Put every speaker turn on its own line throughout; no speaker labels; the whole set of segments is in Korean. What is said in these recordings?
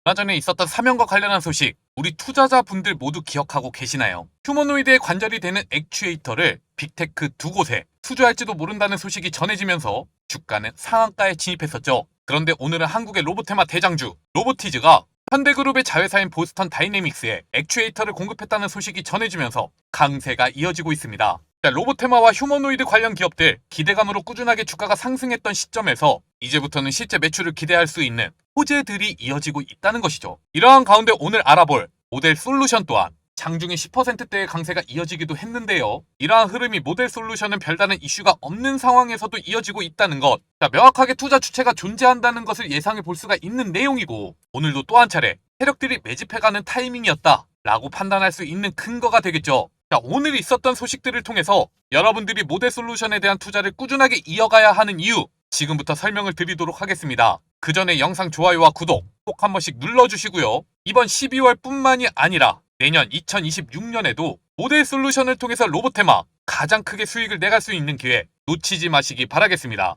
얼마 전에 있었던 사면과 관련한 소식, 우리 투자자분들 모두 기억하고 계시나요? 휴머노이드의 관절이 되는 액추에이터를 빅테크 두 곳에 수주할지도 모른다는 소식이 전해지면서 주가는 상한가에 진입했었죠. 그런데 오늘은 한국의 로보테마 대장주 로보티즈가 현대그룹의 자회사인 보스턴 다이내믹스에 액추에이터를 공급했다는 소식이 전해지면서 강세가 이어지고 있습니다. 로보테마와 휴머노이드 관련 기업들 기대감으로 꾸준하게 주가가 상승했던 시점에서 이제부터는 실제 매출을 기대할 수 있는 호재들이 이어지고 있다는 것이죠. 이러한 가운데 오늘 알아볼 모델 솔루션 또한 장중에 10%대의 강세가 이어지기도 했는데요. 이러한 흐름이 모델 솔루션은 별다른 이슈가 없는 상황에서도 이어지고 있다는 것, 명확하게 투자 주체가 존재한다는 것을 예상해 볼 수가 있는 내용이고, 오늘도 또 한 차례 세력들이 매집해가는 타이밍이었다 라고 판단할 수 있는 근거가 되겠죠. 오늘 있었던 소식들을 통해서 여러분들이 모델 솔루션에 대한 투자를 꾸준하게 이어가야 하는 이유, 지금부터 설명을 드리도록 하겠습니다. 그 전에 영상 좋아요와 구독 꼭 한 번씩 눌러주시고요. 이번 12월 뿐만이 아니라 내년 2026년에도 모델 솔루션을 통해서 로보테마 가장 크게 수익을 내갈 수 있는 기회 놓치지 마시기 바라겠습니다.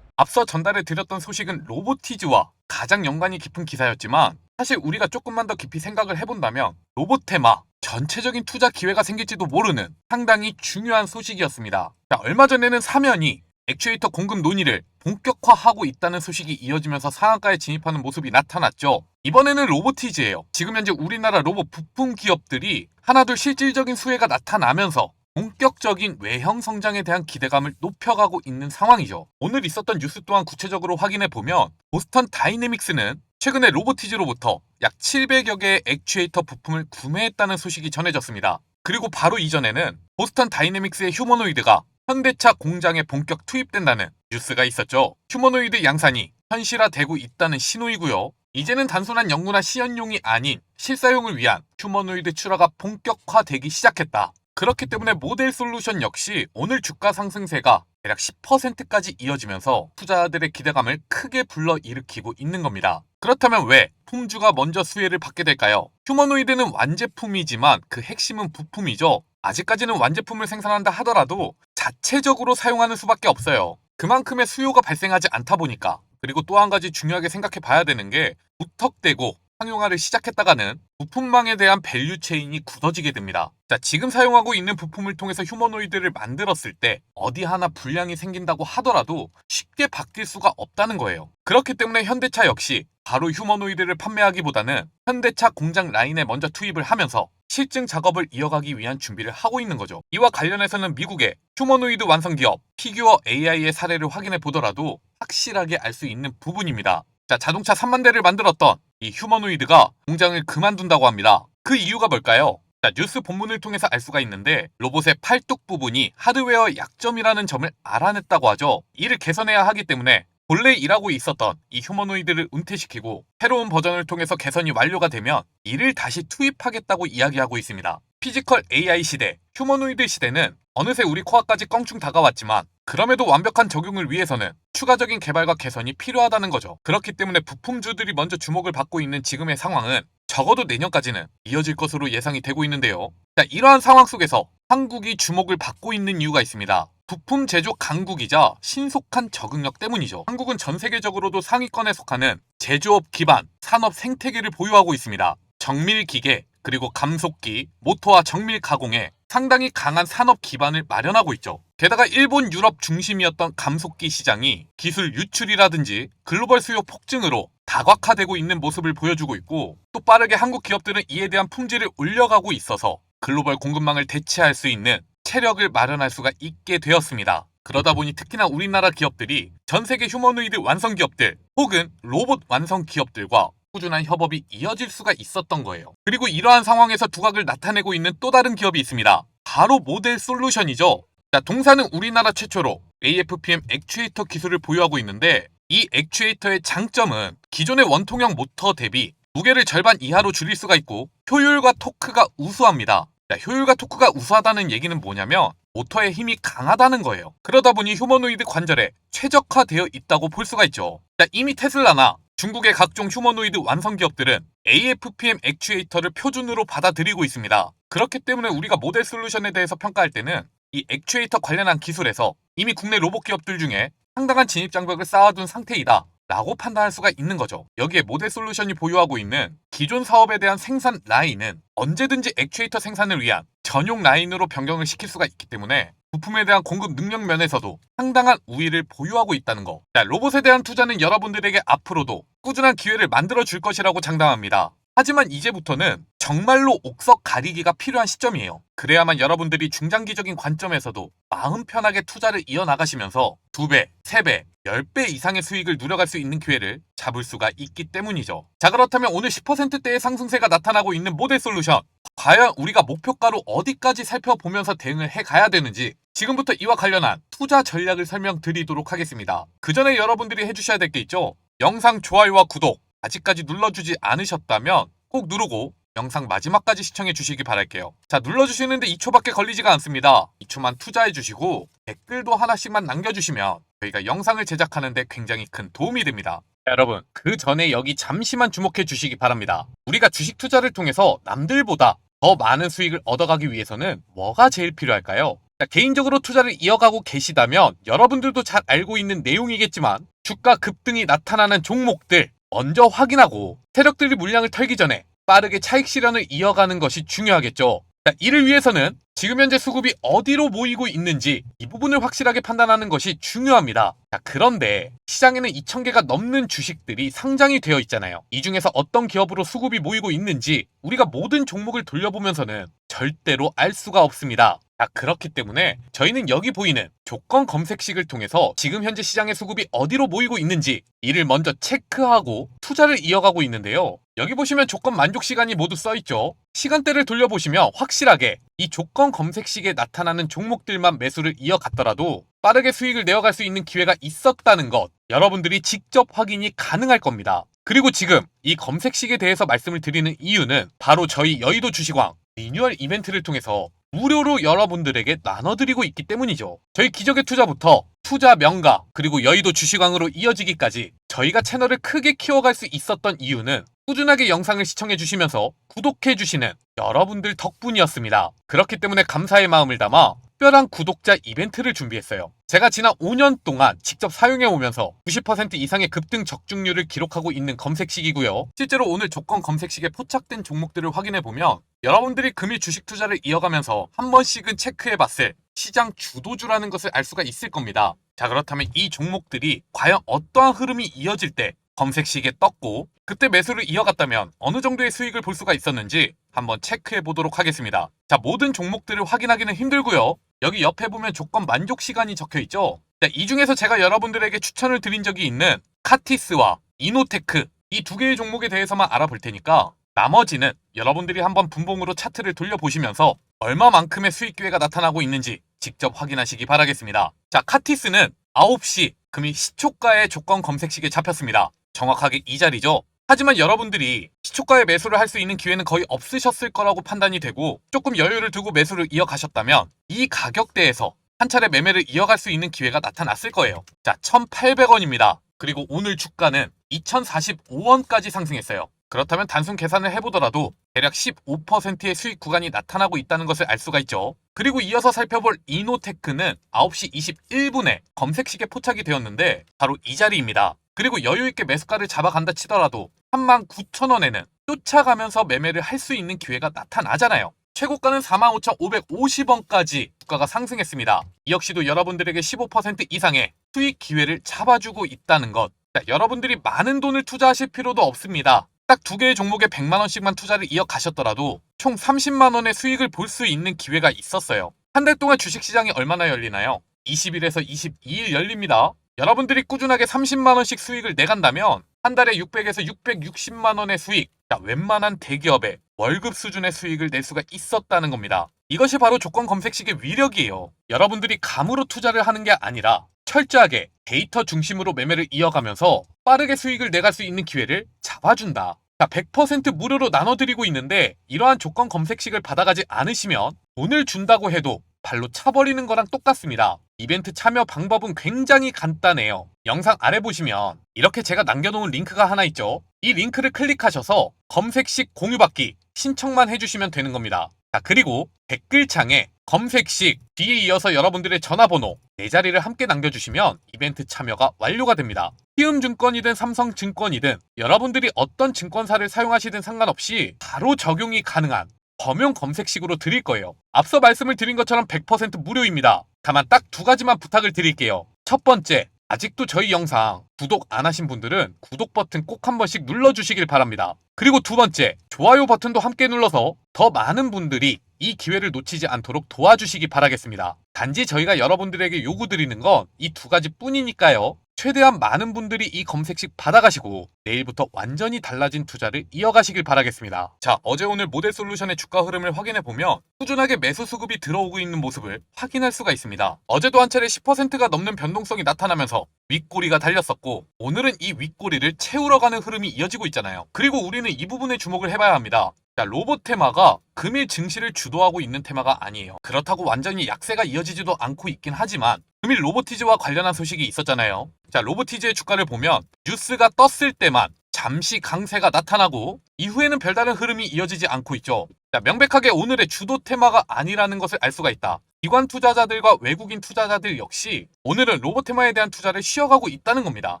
앞서 전달해 드렸던 소식은 로보티즈와 가장 연관이 깊은 기사였지만, 사실 우리가 조금만 더 깊이 생각을 해본다면 로보테마 전체적인 투자 기회가 생길지도 모르는 상당히 중요한 소식이었습니다. 얼마 전에는 사면이 액추에이터 공급 논의를 본격화하고 있다는 소식이 이어지면서 상한가에 진입하는 모습이 나타났죠. 이번에는 로보티즈예요. 지금 현재 우리나라 로봇 부품 기업들이 하나둘 실질적인 수혜가 나타나면서 본격적인 외형 성장에 대한 기대감을 높여가고 있는 상황이죠. 오늘 있었던 뉴스 또한 구체적으로 확인해 보면 보스턴 다이내믹스는 최근에 로보티즈로부터 약 700여 개의 액추에이터 부품을 구매했다는 소식이 전해졌습니다. 그리고 바로 이전에는 보스턴 다이내믹스의 휴머노이드가 현대차 공장에 본격 투입된다는 뉴스가 있었죠. 휴머노이드 양산이 현실화되고 있다는 신호이고요. 이제는 단순한 연구나 시연용이 아닌 실사용을 위한 휴머노이드 출하가 본격화되기 시작했다. 그렇기 때문에 모델 솔루션 역시 오늘 주가 상승세가 대략 10%까지 이어지면서 투자자들의 기대감을 크게 불러일으키고 있는 겁니다. 그렇다면 왜 품주가 먼저 수혜를 받게 될까요? 휴머노이드는 완제품이지만 그 핵심은 부품이죠. 아직까지는 완제품을 생산한다 하더라도 자체적으로 사용하는 수밖에 없어요. 그만큼의 수요가 발생하지 않다 보니까. 그리고 또 한 가지 중요하게 생각해 봐야 되는 게, 무턱대고 상용화를 시작했다가는 부품망에 대한 밸류 체인이 굳어지게 됩니다. 지금 사용하고 있는 부품을 통해서 휴머노이드를 만들었을 때 어디 하나 불량이 생긴다고 하더라도 쉽게 바뀔 수가 없다는 거예요. 그렇기 때문에 현대차 역시 바로 휴머노이드를 판매하기보다는 현대차 공장 라인에 먼저 투입을 하면서 실증 작업을 이어가기 위한 준비를 하고 있는 거죠. 이와 관련해서는 미국의 휴머노이드 완성 기업 피규어 AI의 사례를 확인해 보더라도 확실하게 알 수 있는 부분입니다. 자동차 3만 대를 만들었던 이 휴머노이드가 공장을 그만둔다고 합니다. 그 이유가 뭘까요? 뉴스 본문을 통해서 알 수가 있는데, 로봇의 팔뚝 부분이 하드웨어 약점이라는 점을 알아냈다고 하죠. 이를 개선해야 하기 때문에 본래 일하고 있었던 이 휴머노이드를 은퇴시키고 새로운 버전을 통해서 개선이 완료가 되면 이를 다시 투입하겠다고 이야기하고 있습니다. 피지컬 AI 시대, 휴머노이드 시대는 어느새 우리 코앞까지 껑충 다가왔지만 그럼에도 완벽한 적용을 위해서는 추가적인 개발과 개선이 필요하다는 거죠. 그렇기 때문에 부품주들이 먼저 주목을 받고 있는 지금의 상황은 적어도 내년까지는 이어질 것으로 예상이 되고 있는데요. 이러한 상황 속에서 한국이 주목을 받고 있는 이유가 있습니다. 부품 제조 강국이자 신속한 적응력 때문이죠. 한국은 전 세계적으로도 상위권에 속하는 제조업 기반 산업 생태계를 보유하고 있습니다. 정밀 기계, 그리고 감속기, 모터와 정밀 가공에 상당히 강한 산업 기반을 마련하고 있죠. 게다가 일본, 유럽 중심이었던 감속기 시장이 기술 유출이라든지 글로벌 수요 폭증으로 다각화되고 있는 모습을 보여주고 있고, 또 빠르게 한국 기업들은 이에 대한 품질을 올려가고 있어서 글로벌 공급망을 대체할 수 있는 체력을 마련할 수가 있게 되었습니다. 그러다 보니 특히나 우리나라 기업들이 전 세계 휴머노이드 완성 기업들 혹은 로봇 완성 기업들과 꾸준한 협업이 이어질 수가 있었던 거예요. 그리고 이러한 상황에서 두각을 나타내고 있는 또 다른 기업이 있습니다. 바로 모델 솔루션이죠. 동사는 우리나라 최초로 AFPM 액추에이터 기술을 보유하고 있는데, 이 액추에이터의 장점은 기존의 원통형 모터 대비 무게를 절반 이하로 줄일 수가 있고 효율과 토크가 우수합니다. 효율과 토크가 우수하다는 얘기는 뭐냐면 모터의 힘이 강하다는 거예요. 그러다 보니 휴머노이드 관절에 최적화되어 있다고 볼 수가 있죠. 이미 테슬라나 중국의 각종 휴머노이드 완성 기업들은 AFPM 액추에이터를 표준으로 받아들이고 있습니다. 그렇기 때문에 우리가 모델 솔루션에 대해서 평가할 때는 이 액추에이터 관련한 기술에서 이미 국내 로봇 기업들 중에 상당한 진입 장벽을 쌓아둔 상태이다 라고 판단할 수가 있는 거죠. 여기에 모델솔루션이 보유하고 있는 기존 사업에 대한 생산 라인은 언제든지 액추에이터 생산을 위한 전용 라인으로 변경을 시킬 수가 있기 때문에 부품에 대한 공급 능력 면에서도 상당한 우위를 보유하고 있다는 거. 자, 로봇에 대한 투자는 여러분들에게 앞으로도 꾸준한 기회를 만들어 줄 것이라고 장담합니다. 하지만 이제부터는 정말로 옥석 가리기가 필요한 시점이에요. 그래야만 여러분들이 중장기적인 관점에서도 마음 편하게 투자를 이어나가시면서 2배, 3배, 10배 이상의 수익을 누려갈 수 있는 기회를 잡을 수가 있기 때문이죠. 자, 그렇다면 오늘 10%대의 상승세가 나타나고 있는 모델솔루션, 과연 우리가 목표가로 어디까지 살펴보면서 대응을 해가야 되는지 지금부터 이와 관련한 투자 전략을 설명드리도록 하겠습니다. 그 전에 여러분들이 해주셔야 될 게 있죠. 영상 좋아요와 구독 아직까지 눌러주지 않으셨다면 꼭 누르고 영상 마지막까지 시청해 주시기 바랄게요. 자, 눌러주시는데 2초밖에 걸리지가 않습니다. 2초만 투자해 주시고 댓글도 하나씩만 남겨주시면 저희가 영상을 제작하는데 굉장히 큰 도움이 됩니다. 자, 여러분, 그 전에 여기 잠시만 주목해 주시기 바랍니다. 우리가 주식 투자를 통해서 남들보다 더 많은 수익을 얻어가기 위해서는 뭐가 제일 필요할까요? 자, 개인적으로 투자를 이어가고 계시다면 여러분들도 잘 알고 있는 내용이겠지만 주가 급등이 나타나는 종목들 먼저 확인하고 세력들이 물량을 털기 전에 빠르게 차익 실현을 이어가는 것이 중요하겠죠. 자, 이를 위해서는 지금 현재 수급이 어디로 모이고 있는지 이 부분을 확실하게 판단하는 것이 중요합니다. 자, 그런데 시장에는 2,000개가 넘는 주식들이 상장이 되어 있잖아요. 이 중에서 어떤 기업으로 수급이 모이고 있는지 우리가 모든 종목을 돌려보면서는 절대로 알 수가 없습니다. 자, 그렇기 때문에 저희는 여기 보이는 조건 검색식을 통해서 지금 현재 시장의 수급이 어디로 모이고 있는지 이를 먼저 체크하고 투자를 이어가고 있는데요. 여기 보시면 조건 만족 시간이 모두 써있죠. 시간대를 돌려보시면 확실하게 이 조건 검색식에 나타나는 종목들만 매수를 이어갔더라도 빠르게 수익을 내어갈 수 있는 기회가 있었다는 것 여러분들이 직접 확인이 가능할 겁니다. 그리고 지금 이 검색식에 대해서 말씀을 드리는 이유는 바로 저희 여의도 주식왕 리뉴얼 이벤트를 통해서 무료로 여러분들에게 나눠드리고 있기 때문이죠. 저희 기적의 투자부터 투자 명가 그리고 여의도 주식왕으로 이어지기까지 저희가 채널을 크게 키워갈 수 있었던 이유는 꾸준하게 영상을 시청해 주시면서 구독해 주시는 여러분들 덕분이었습니다. 그렇기 때문에 감사의 마음을 담아 특별한 구독자 이벤트를 준비했어요. 제가 지난 5년 동안 직접 사용해 오면서 90% 이상의 급등 적중률을 기록하고 있는 검색식이고요. 실제로 오늘 조건 검색식에 포착된 종목들을 확인해 보면 여러분들이 금일 주식 투자를 이어가면서 한 번씩은 체크해 봤을 시장 주도주라는 것을 알 수가 있을 겁니다. 자, 그렇다면 이 종목들이 과연 어떠한 흐름이 이어질 때 검색식에 떴고 그때 매수를 이어갔다면 어느 정도의 수익을 볼 수가 있었는지 한번 체크해 보도록 하겠습니다. 자, 모든 종목들을 확인하기는 힘들고요. 여기 옆에 보면 조건 만족 시간이 적혀 있죠. 자, 이 중에서 제가 여러분들에게 추천을 드린 적이 있는 카티스와 이노테크 이 두 개의 종목에 대해서만 알아볼 테니까 나머지는 여러분들이 한번 분봉으로 차트를 돌려보시면서 얼마만큼의 수익 기회가 나타나고 있는지 직접 확인하시기 바라겠습니다. 자, 카티스는 9시 금일 시초가의 조건 검색식에 잡혔습니다. 정확하게 이 자리죠. 하지만 여러분들이 시초가에 매수를 할 수 있는 기회는 거의 없으셨을 거라고 판단이 되고 조금 여유를 두고 매수를 이어가셨다면 이 가격대에서 한 차례 매매를 이어갈 수 있는 기회가 나타났을 거예요. 자, 1,800원입니다. 그리고 오늘 주가는 2,045원까지 상승했어요. 그렇다면 단순 계산을 해보더라도 대략 15%의 수익 구간이 나타나고 있다는 것을 알 수가 있죠. 그리고 이어서 살펴볼 이노테크는 9시 21분에 검색식에 포착이 되었는데 바로 이 자리입니다. 그리고 여유있게 매수가를 잡아간다 치더라도 39,000원에는 쫓아가면서 매매를 할 수 있는 기회가 나타나잖아요. 최고가는 45,550원까지 주가가 상승했습니다. 이 역시도 여러분들에게 15% 이상의 수익 기회를 잡아주고 있다는 것. 자, 여러분들이 많은 돈을 투자하실 필요도 없습니다. 딱 두 개의 종목에 100만원씩만 투자를 이어가셨더라도 총 30만원의 수익을 볼 수 있는 기회가 있었어요. 한 달 동안 주식시장이 얼마나 열리나요? 20일에서 22일 열립니다. 여러분들이 꾸준하게 30만원씩 수익을 내간다면 한 달에 600에서 660만원의 수익, 자, 웬만한 대기업의 월급 수준의 수익을 낼 수가 있었다는 겁니다. 이것이 바로 조건 검색식의 위력이에요. 여러분들이 감으로 투자를 하는 게 아니라 철저하게 데이터 중심으로 매매를 이어가면서 빠르게 수익을 내갈 수 있는 기회를 잡아준다. 자, 100% 무료로 나눠드리고 있는데 이러한 조건 검색식을 받아가지 않으시면 돈을 준다고 해도 발로 차버리는 거랑 똑같습니다. 이벤트 참여 방법은 굉장히 간단해요. 영상 아래 보시면 이렇게 제가 남겨놓은 링크가 하나 있죠. 이 링크를 클릭하셔서 검색식 공유받기 신청만 해주시면 되는 겁니다. 자, 그리고 댓글창에 검색식 뒤에 이어서 여러분들의 전화번호 4자리를 함께 남겨주시면 이벤트 참여가 완료가 됩니다. 키움증권이든 삼성증권이든 여러분들이 어떤 증권사를 사용하시든 상관없이 바로 적용이 가능한 범용 검색식으로 드릴 거예요. 앞서 말씀을 드린 것처럼 100% 무료입니다. 다만 딱 2가지만 부탁을 드릴게요. 첫 번째, 아직도 저희 영상 구독 안 하신 분들은 구독 버튼 꼭 한 번씩 눌러주시길 바랍니다. 그리고 두 번째, 좋아요 버튼도 함께 눌러서 더 많은 분들이 이 기회를 놓치지 않도록 도와주시기 바라겠습니다. 단지 저희가 여러분들에게 요구드리는 건 이 2가지 뿐이니까요. 최대한 많은 분들이 이 검색식 받아가시고 내일부터 완전히 달라진 투자를 이어가시길 바라겠습니다. 자, 어제 오늘 모델솔루션의 주가 흐름을 확인해보면 꾸준하게 매수 수급이 들어오고 있는 모습을 확인할 수가 있습니다. 어제도 한 차례 10%가 넘는 변동성이 나타나면서 윗꼬리가 달렸었고 오늘은 이 윗꼬리를 채우러 가는 흐름이 이어지고 있잖아요. 그리고 우리는 이 부분에 주목을 해봐야 합니다. 자, 로봇 테마가 금일 증시를 주도하고 있는 테마가 아니에요. 그렇다고 완전히 약세가 이어지지도 않고 있긴 하지만 금일 로보티즈와 관련한 소식이 있었잖아요. 자, 로보티즈의 주가를 보면 뉴스가 떴을 때만 잠시 강세가 나타나고 이후에는 별다른 흐름이 이어지지 않고 있죠. 자, 명백하게 오늘의 주도 테마가 아니라는 것을 알 수가 있다. 기관 투자자들과 외국인 투자자들 역시 오늘은 로봇 테마에 대한 투자를 쉬어가고 있다는 겁니다.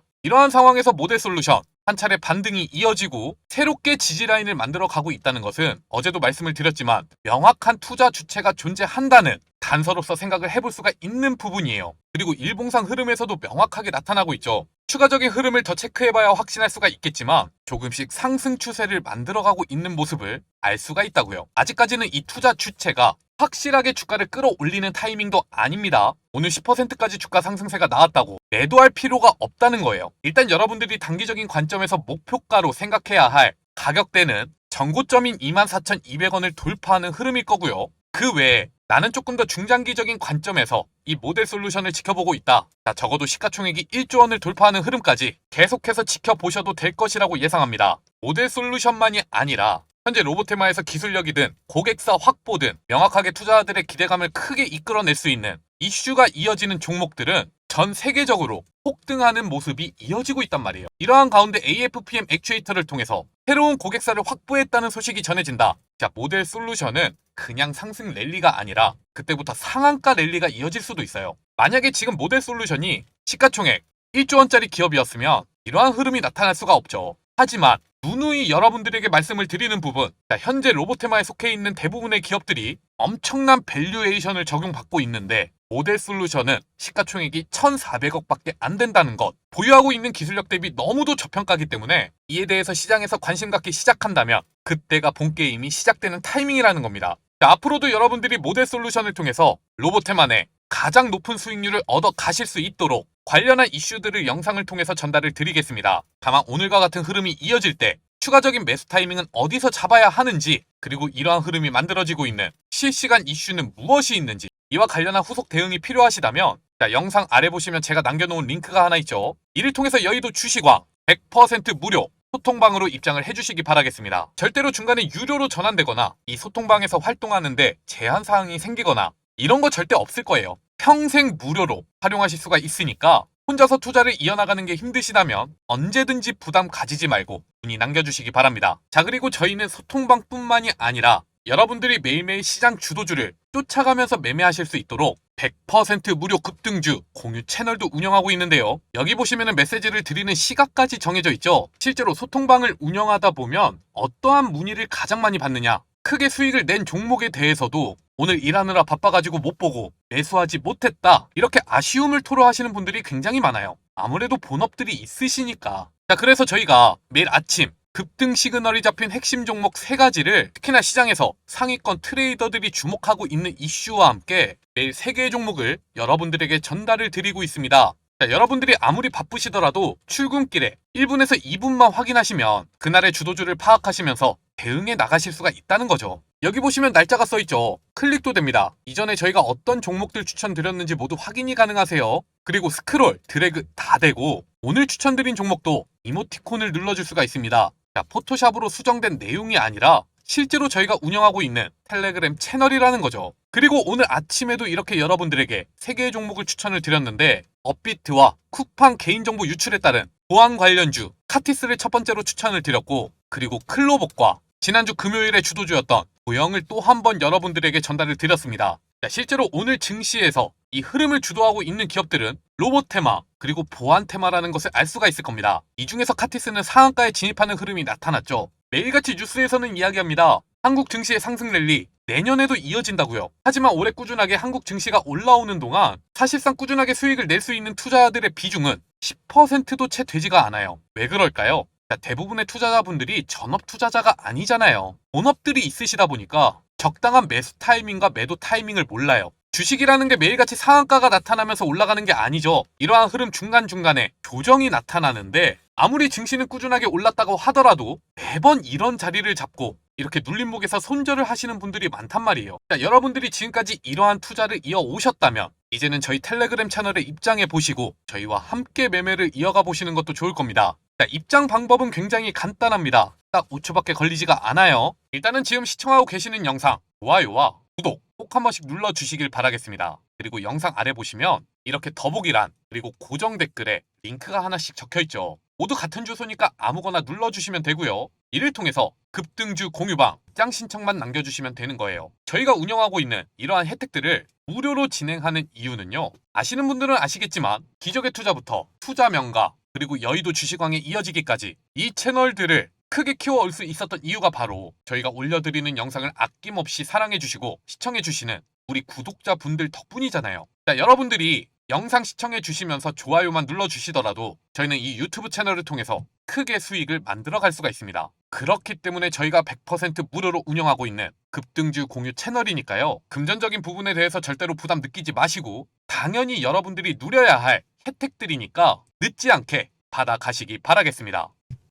이러한 상황에서 모델솔루션 한 차례 반등이 이어지고 새롭게 지지라인을 만들어 가고 있다는 것은 어제도 말씀을 드렸지만 명확한 투자 주체가 존재한다는 단서로서 생각을 해볼 수가 있는 부분이에요. 그리고 일봉상 흐름에서도 명확하게 나타나고 있죠. 추가적인 흐름을 더 체크해봐야 확신할 수가 있겠지만 조금씩 상승 추세를 만들어가고 있는 모습을 알 수가 있다고요. 아직까지는 이 투자 주체가 확실하게 주가를 끌어올리는 타이밍도 아닙니다. 오늘 10%까지 주가 상승세가 나왔다고 매도할 필요가 없다는 거예요. 일단 여러분들이 단기적인 관점에서 목표가로 생각해야 할 가격대는 전고점인 24,200원을 돌파하는 흐름일 거고요. 그 외에 나는 조금 더 중장기적인 관점에서 이 모델 솔루션을 지켜보고 있다. 자, 적어도 시가총액이 1조 원을 돌파하는 흐름까지 계속해서 지켜보셔도 될 것이라고 예상합니다. 모델 솔루션만이 아니라 현재 로보테마에서 기술력이든 고객사 확보든 명확하게 투자자들의 기대감을 크게 이끌어낼 수 있는 이슈가 이어지는 종목들은 전 세계적으로 폭등하는 모습이 이어지고 있단 말이에요. 이러한 가운데 AFPM 액추에이터를 통해서 새로운 고객사를 확보했다는 소식이 전해진다. 자, 모델 솔루션은 그냥 상승 랠리가 아니라 그때부터 상한가 랠리가 이어질 수도 있어요. 만약에 지금 모델 솔루션이 시가총액 1조 원짜리 기업이었으면 이러한 흐름이 나타날 수가 없죠. 하지만 누누이 여러분들에게 말씀을 드리는 부분, 자, 현재 로보테마에 속해 있는 대부분의 기업들이 엄청난 밸류에이션을 적용받고 있는데 모델 솔루션은 시가총액이 1,400억밖에 안 된다는 것, 보유하고 있는 기술력 대비 너무도 저평가기 때문에 이에 대해서 시장에서 관심 갖기 시작한다면 그때가 본게임이 시작되는 타이밍이라는 겁니다. 자, 앞으로도 여러분들이 모델 솔루션을 통해서 로보테마 내 가장 높은 수익률을 얻어 가실 수 있도록 관련한 이슈들을 영상을 통해서 전달을 드리겠습니다. 다만 오늘과 같은 흐름이 이어질 때 추가적인 매수 타이밍은 어디서 잡아야 하는지, 그리고 이러한 흐름이 만들어지고 있는 실시간 이슈는 무엇이 있는지, 이와 관련한 후속 대응이 필요하시다면 자, 영상 아래 보시면 제가 남겨놓은 링크가 하나 있죠. 이를 통해서 여의도 주식왕 100% 무료 소통방으로 입장을 해주시기 바라겠습니다. 절대로 중간에 유료로 전환되거나 이 소통방에서 활동하는데 제한사항이 생기거나 이런 거 절대 없을 거예요. 평생 무료로 활용하실 수가 있으니까 혼자서 투자를 이어나가는 게 힘드시다면 언제든지 부담 가지지 말고 문의 남겨주시기 바랍니다. 자, 그리고 저희는 소통방뿐만이 아니라 여러분들이 매일매일 시장 주도주를 쫓아가면서 매매하실 수 있도록 100% 무료 급등주 공유 채널도 운영하고 있는데요. 여기 보시면 메시지를 드리는 시각까지 정해져 있죠. 실제로 소통방을 운영하다 보면 어떠한 문의를 가장 많이 받느냐, 크게 수익을 낸 종목에 대해서도 오늘 일하느라 바빠가지고 못 보고 매수하지 못했다, 이렇게 아쉬움을 토로하시는 분들이 굉장히 많아요. 아무래도 본업들이 있으시니까. 자, 그래서 저희가 매일 아침 급등 시그널이 잡힌 핵심 종목 3가지를 특히나 시장에서 상위권 트레이더들이 주목하고 있는 이슈와 함께 매일 3개의 종목을 여러분들에게 전달을 드리고 있습니다. 자, 여러분들이 아무리 바쁘시더라도 출근길에 1분에서 2분만 확인하시면 그날의 주도주를 파악하시면서 대응해 나가실 수가 있다는 거죠. 여기 보시면 날짜가 써있죠. 클릭도 됩니다. 이전에 저희가 어떤 종목들 추천드렸는지 모두 확인이 가능하세요. 그리고 스크롤, 드래그 다 되고 오늘 추천드린 종목도 이모티콘을 눌러줄 수가 있습니다. 자, 포토샵으로 수정된 내용이 아니라 실제로 저희가 운영하고 있는 텔레그램 채널이라는 거죠. 그리고 오늘 아침에도 이렇게 여러분들에게 3개의 종목을 추천을 드렸는데 업비트와 쿠팡 개인정보 유출에 따른 보안 관련주 카티스를 첫 번째로 추천을 드렸고, 그리고 클로복과 지난주 금요일에 주도주였던 도영을 또 한 번 여러분들에게 전달을 드렸습니다. 자, 실제로 오늘 증시에서 이 흐름을 주도하고 있는 기업들은 로봇테마 그리고 보안테마라는 것을 알 수가 있을 겁니다. 이 중에서 카티스는 상한가에 진입하는 흐름이 나타났죠. 매일같이 뉴스에서는 이야기합니다. 한국 증시의 상승 랠리 내년에도 이어진다고요. 하지만 올해 꾸준하게 한국 증시가 올라오는 동안 사실상 꾸준하게 수익을 낼 수 있는 투자자들의 비중은 10%도 채 되지가 않아요. 왜 그럴까요? 자, 대부분의 투자자분들이 전업 투자자가 아니잖아요. 본업들이 있으시다 보니까 적당한 매수 타이밍과 매도 타이밍을 몰라요. 주식이라는 게 매일같이 상한가가 나타나면서 올라가는 게 아니죠. 이러한 흐름 중간중간에 조정이 나타나는데 아무리 증시는 꾸준하게 올랐다고 하더라도 매번 이런 자리를 잡고 이렇게 눌림목에서 손절을 하시는 분들이 많단 말이에요. 자, 여러분들이 지금까지 이러한 투자를 이어 오셨다면 이제는 저희 텔레그램 채널에 입장해 보시고 저희와 함께 매매를 이어가 보시는 것도 좋을 겁니다. 자, 입장 방법은 굉장히 간단합니다. 딱 5초밖에 걸리지가 않아요. 일단은 지금 시청하고 계시는 영상 좋아요와 구독 꼭 한 번씩 눌러주시길 바라겠습니다. 그리고 영상 아래 보시면 이렇게 더보기란 그리고 고정 댓글에 링크가 하나씩 적혀있죠. 모두 같은 주소니까 아무거나 눌러주시면 되고요. 이를 통해서 급등주 공유방 입장 신청만 남겨주시면 되는 거예요. 저희가 운영하고 있는 이러한 혜택들을 무료로 진행하는 이유는요. 아시는 분들은 아시겠지만 기적의 투자부터 투자 명가 그리고 여의도 주식왕에 이어지기까지 이 채널들을 크게 키워올 수 있었던 이유가 바로 저희가 올려드리는 영상을 아낌없이 사랑해주시고 시청해주시는 우리 구독자분들 덕분이잖아요. 자, 여러분들이 영상 시청해주시면서 좋아요만 눌러주시더라도 저희는 이 유튜브 채널을 통해서 크게 수익을 만들어갈 수가 있습니다. 그렇기 때문에 저희가 100% 무료로 운영하고 있는 급등주 공유 채널이니까요. 금전적인 부분에 대해서 절대로 부담 느끼지 마시고 당연히 여러분들이 누려야 할 혜택들이니까 늦지 않게 받아가시기 바라겠습니다.